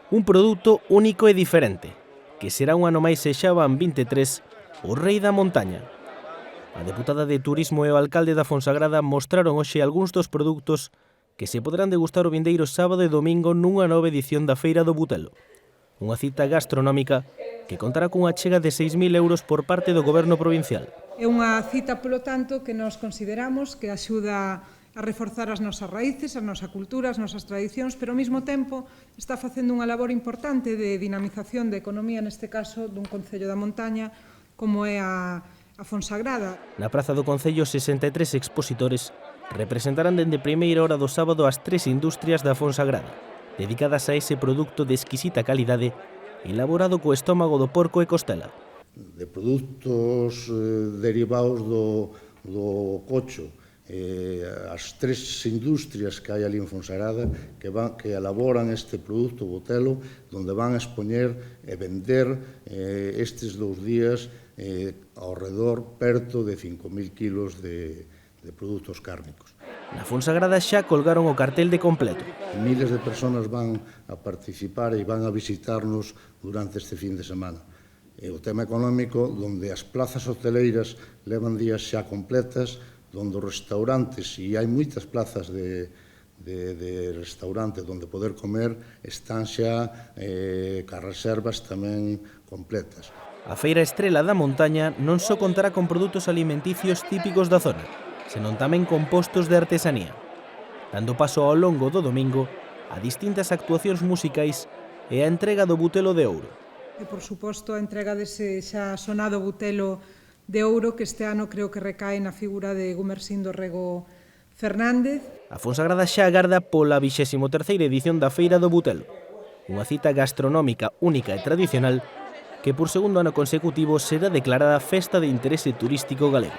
Un produto único e diferente, que será un ano máis se xa van 23, o Rei da Montaña. A deputada de Turismo e o alcalde da Fonsagrada mostraron hoxe algúns dos produtos que se poderán degustar o vindeiro sábado e domingo nunha nova edición da Feira do Butelo. Unha cita gastronómica que contará cunha achega de 6.000 euros por parte do Goberno provincial. É unha cita, polo tanto, que nos consideramos que axuda a reforzar as nosas raíces, a nosa cultura, as nosas tradicións, pero ao mesmo tempo está facendo unha labor importante de dinamización de economía, neste caso, dun concello da montaña, como é a Fonsagrada. Na praza do Concello, 63 expositores representarán dende primeira hora do sábado as 3 industrias da Fonsagrada, dedicadas a ese produto de exquisita calidade elaborado co estómago do porco e costela. De produtos derivados do cocho, as 3 industrias que hai ali en Fonsagrada que elaboran este produto butelo, onde van a expoñer e vender estes 2 días ao redor perto de 5.000 kilos de produtos cárnicos. Na Fonsagrada xa colgaron o cartel de completo. Miles de persoas van a participar e van a visitarnos durante este fin de semana. E o tema económico, onde as plazas hoteleiras levan días xa completas, onde os restaurantes, e hai moitas plazas de restaurantes onde poder comer, están xa cas reservas tamén completas. A Feira Estrela da Montaña non só contará con produtos alimenticios típicos da zona, senón tamén con postos de artesanía, dando paso ao longo do domingo a distintas actuacións musicais e a entrega do Butelo de Ouro. E, por suposto, a entrega dese xa sonado Butelo de Ouro, que este ano creo que recae na figura de Gumersindo Rego Fernández. A Fonsagrada xa agarda pola 23ª edición da Feira do Butelo, unha cita gastronómica única e tradicional que por segundo ano consecutivo será declarada Festa de Interese Turístico Galego.